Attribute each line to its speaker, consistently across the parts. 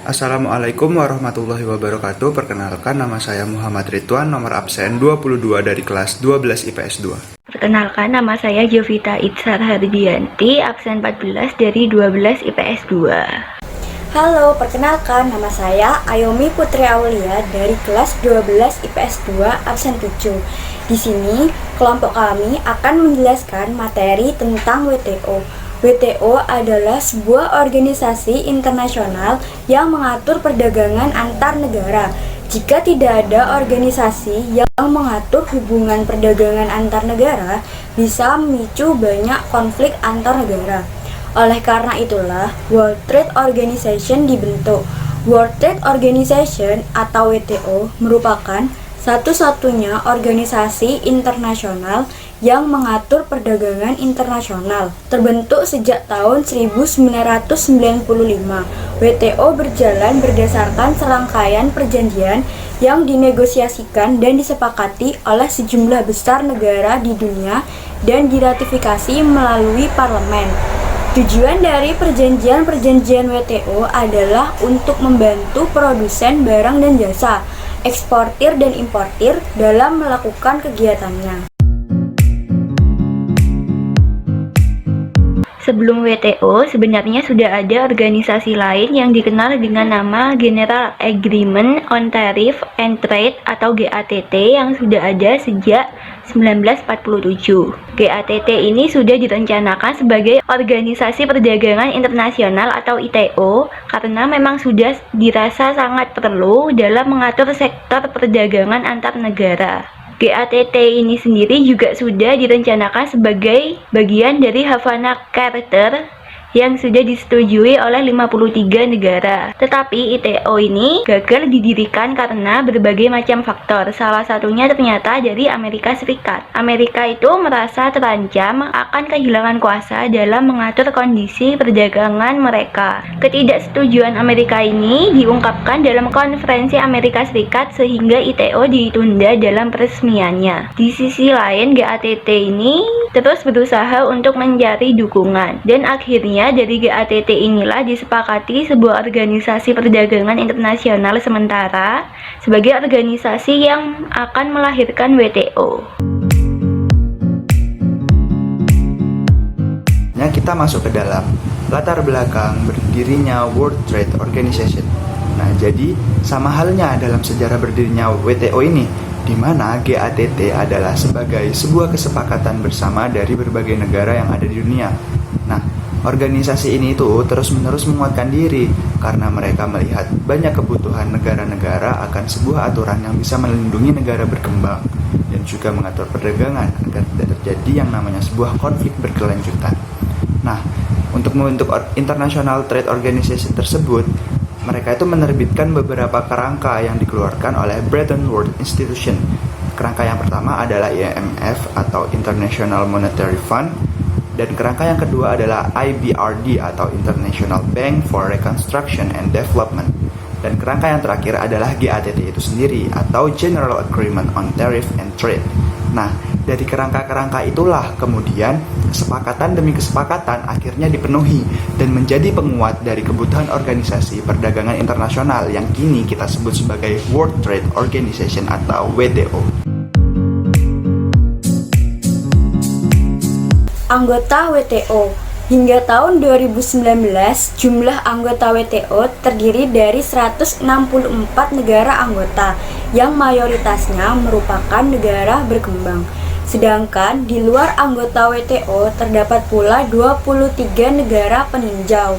Speaker 1: Assalamualaikum warahmatullahi wabarakatuh. Perkenalkan, nama saya Muhammad Ridwan, nomor absen 22 dari kelas 12 IPS 2.
Speaker 2: Perkenalkan, nama saya Jovita Itsar Hardianti, absen 14 dari 12 IPS 2.
Speaker 3: Halo, perkenalkan nama saya Ayomi Putri Aulia dari kelas 12 IPS 2 absen 7. Di sini kelompok kami akan menjelaskan materi tentang WTO. WTO adalah sebuah organisasi internasional yang mengatur perdagangan antar negara. Jika tidak ada organisasi yang mengatur hubungan perdagangan antar negara, bisa memicu banyak konflik antar negara. Oleh karena itulah, World Trade Organization dibentuk. World Trade Organization atau WTO merupakan satu-satunya organisasi internasional yang mengatur perdagangan internasional. Terbentuk sejak tahun 1995, WTO berjalan berdasarkan serangkaian perjanjian yang dinegosiasikan dan disepakati oleh sejumlah besar negara di dunia dan diratifikasi melalui parlemen. Tujuan dari perjanjian-perjanjian WTO adalah untuk membantu produsen barang dan jasa, eksportir dan importir dalam melakukan kegiatannya.
Speaker 2: Sebelum WTO, sebenarnya sudah ada organisasi lain yang dikenal dengan nama General Agreement on Tariff and Trade atau GATT yang sudah ada sejak 1947. GATT ini sudah direncanakan sebagai Organisasi Perdagangan Internasional atau ITO karena memang sudah dirasa sangat perlu dalam mengatur sektor perdagangan antar negara. GATT ini sendiri juga sudah direncanakan sebagai bagian dari Havana Charter yang sudah disetujui oleh 53 negara. Tetapi ITO ini gagal didirikan karena berbagai macam faktor. Salah satunya ternyata dari Amerika Serikat. Amerika itu merasa terancam akan kehilangan kuasa dalam mengatur kondisi perdagangan mereka. Ketidaksetujuan Amerika ini diungkapkan dalam konferensi Amerika Serikat sehingga ITO ditunda dalam peresmiannya. Di sisi lain, GATT ini terus berusaha untuk mencari dukungan dan akhirnya dari GATT inilah disepakati sebuah organisasi perdagangan internasional sementara sebagai organisasi yang akan melahirkan WTO.
Speaker 1: Kita masuk ke dalam latar belakang berdirinya World Trade Organization. Nah, jadi sama halnya dalam sejarah berdirinya WTO ini, di mana GATT adalah sebagai sebuah kesepakatan bersama dari berbagai negara yang ada di dunia. Nah, organisasi ini tuh terus-menerus menguatkan diri karena mereka melihat banyak kebutuhan negara-negara akan sebuah aturan yang bisa melindungi negara berkembang dan juga mengatur perdagangan agar tidak terjadi yang namanya sebuah konflik berkelanjutan. Nah, untuk membentuk International Trade Organization tersebut, mereka itu menerbitkan beberapa kerangka yang dikeluarkan oleh Bretton Woods Institution. Kerangka yang pertama adalah IMF atau International Monetary Fund, dan kerangka yang kedua adalah IBRD atau International Bank for Reconstruction and Development. Dan kerangka yang terakhir adalah GATT itu sendiri atau General Agreement on Tariff and Trade. Nah, dari kerangka-kerangka itulah kemudian kesepakatan demi kesepakatan akhirnya dipenuhi dan menjadi penguat dari kebutuhan organisasi perdagangan internasional yang kini kita sebut sebagai World Trade Organization atau WTO.
Speaker 3: Anggota WTO. Hingga tahun 2019, jumlah anggota WTO terdiri dari 164 negara anggota yang mayoritasnya merupakan negara berkembang. Sedangkan di luar anggota WTO terdapat pula 23 negara peninjau.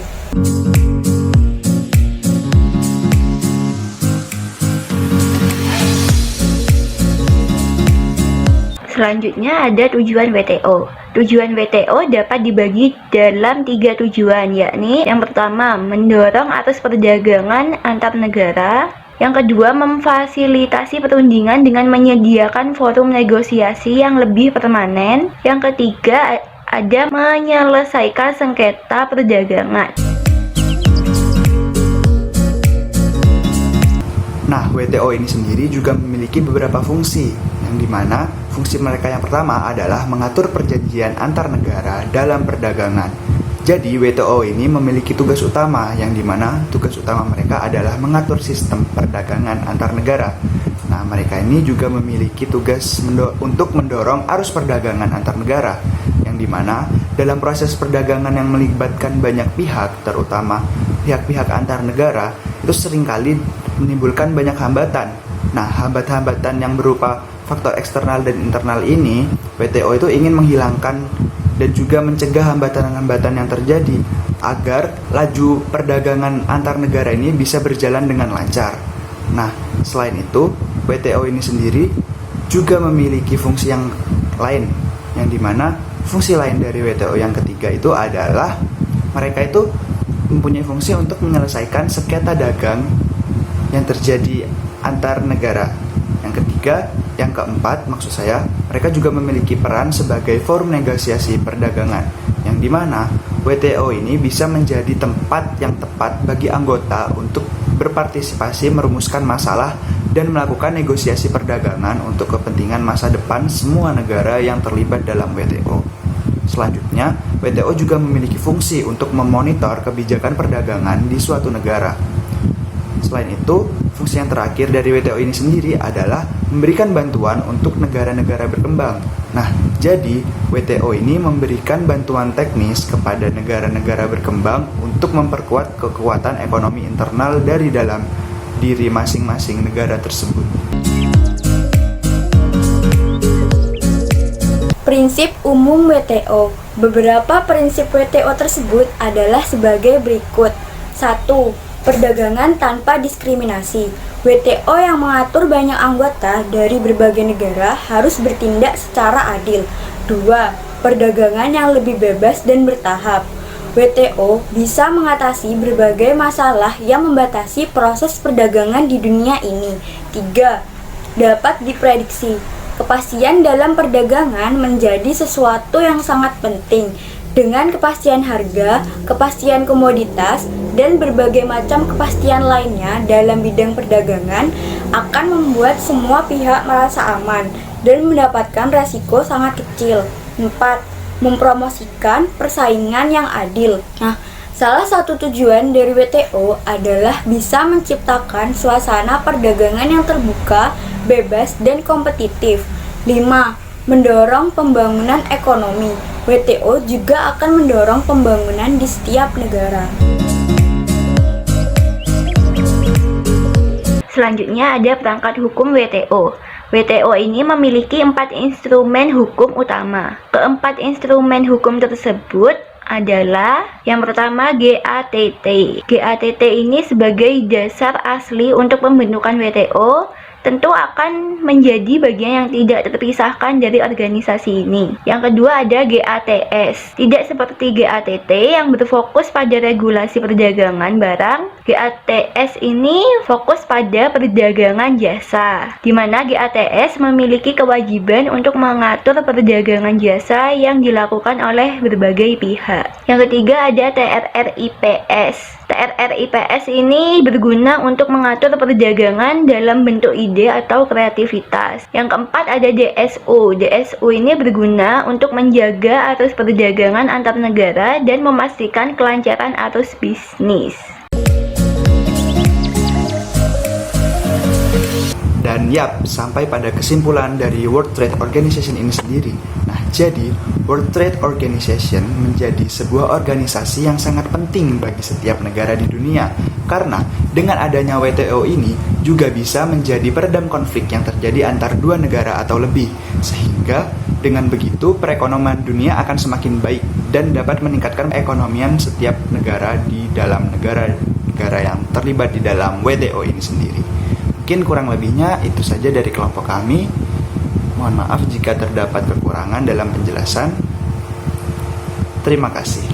Speaker 2: Selanjutnya ada tujuan WTO. Tujuan WTO dapat dibagi dalam 3 tujuan, yakni yang pertama mendorong arus perdagangan antar negara, yang kedua memfasilitasi perundingan dengan menyediakan forum negosiasi yang lebih permanen, yang ketiga ada menyelesaikan sengketa perdagangan.
Speaker 1: Nah, WTO ini sendiri juga memiliki beberapa fungsi, yang dimana fungsi mereka yang pertama adalah mengatur perjanjian antar negara dalam perdagangan. Jadi WTO ini memiliki tugas utama yang dimana tugas utama mereka adalah mengatur sistem perdagangan antar negara. Nah, mereka ini juga memiliki tugas untuk mendorong arus perdagangan antar negara, yang dimana dalam proses perdagangan yang melibatkan banyak pihak, terutama pihak-pihak antar negara, itu seringkali menimbulkan banyak hambatan. Nah, hambatan yang berupa faktor eksternal dan internal ini, WTO itu ingin menghilangkan dan juga mencegah hambatan-hambatan yang terjadi agar laju perdagangan antar negara ini bisa berjalan dengan lancar. Nah, selain itu, WTO ini sendiri juga memiliki fungsi yang lain, yang dimana fungsi lain dari WTO yang ketiga itu adalah mereka itu mempunyai fungsi untuk menyelesaikan sengketa dagang yang terjadi antar negara. Yang ketiga, yang keempat, maksud saya, mereka juga memiliki peran sebagai forum negosiasi perdagangan, yang dimana WTO ini bisa menjadi tempat yang tepat bagi anggota untuk berpartisipasi merumuskan masalah dan melakukan negosiasi perdagangan untuk kepentingan masa depan semua negara yang terlibat dalam WTO. Selanjutnya, WTO juga memiliki fungsi untuk memonitor kebijakan perdagangan di suatu negara. Selain itu, fungsi yang terakhir dari WTO ini sendiri adalah memberikan bantuan untuk negara-negara berkembang. Nah, jadi WTO ini memberikan bantuan teknis kepada negara-negara berkembang untuk memperkuat kekuatan ekonomi internal dari dalam diri masing-masing negara tersebut.
Speaker 3: Prinsip umum WTO. Beberapa prinsip WTO tersebut adalah sebagai berikut. 1. Perdagangan tanpa diskriminasi. WTO yang mengatur banyak anggota dari berbagai negara harus bertindak secara adil. 2. Perdagangan yang lebih bebas dan bertahap. WTO bisa mengatasi berbagai masalah yang membatasi proses perdagangan di dunia ini. 3. Dapat diprediksi. Kepastian dalam perdagangan menjadi sesuatu yang sangat penting. Dengan kepastian harga, kepastian komoditas, dan berbagai macam kepastian lainnya dalam bidang perdagangan akan membuat semua pihak merasa aman dan mendapatkan resiko sangat kecil. 4. Mempromosikan persaingan yang adil. Nah, salah satu tujuan dari WTO adalah bisa menciptakan suasana perdagangan yang terbuka, bebas, dan kompetitif. 5. Mendorong pembangunan ekonomi. WTO juga akan mendorong pembangunan di setiap negara.
Speaker 2: Selanjutnya ada perangkat hukum WTO. WTO ini memiliki 4 instrumen hukum utama. Keempat instrumen hukum tersebut adalah yang pertama GATT. GATT ini sebagai dasar asli untuk pembentukan WTO, tentu akan menjadi bagian yang tidak terpisahkan dari organisasi ini. Yang kedua ada GATS. Tidak seperti GATT yang berfokus pada regulasi perdagangan barang, GATS ini fokus pada perdagangan jasa, di mana GATS memiliki kewajiban untuk mengatur perdagangan jasa yang dilakukan oleh berbagai pihak. Yang ketiga ada TRRIPS. TRRIPS ini berguna untuk mengatur perdagangan dalam bentuk ide atau kreativitas. Yang keempat ada DSO. DSO ini berguna untuk menjaga arus perdagangan antar negara dan memastikan kelancaran arus bisnis.
Speaker 1: Dan sampai pada kesimpulan dari World Trade Organization ini sendiri. Nah, jadi World Trade Organization menjadi sebuah organisasi yang sangat penting bagi setiap negara di dunia. Karena dengan adanya WTO ini juga bisa menjadi peredam konflik yang terjadi antar dua negara atau lebih. Sehingga dengan begitu perekonomian dunia akan semakin baik dan dapat meningkatkan perekonomian setiap negara di dalam negara-negara yang terlibat di dalam WTO ini sendiri. Mungkin kurang lebihnya itu saja dari kelompok kami. Mohon maaf jika terdapat kekurangan dalam penjelasan. Terima kasih.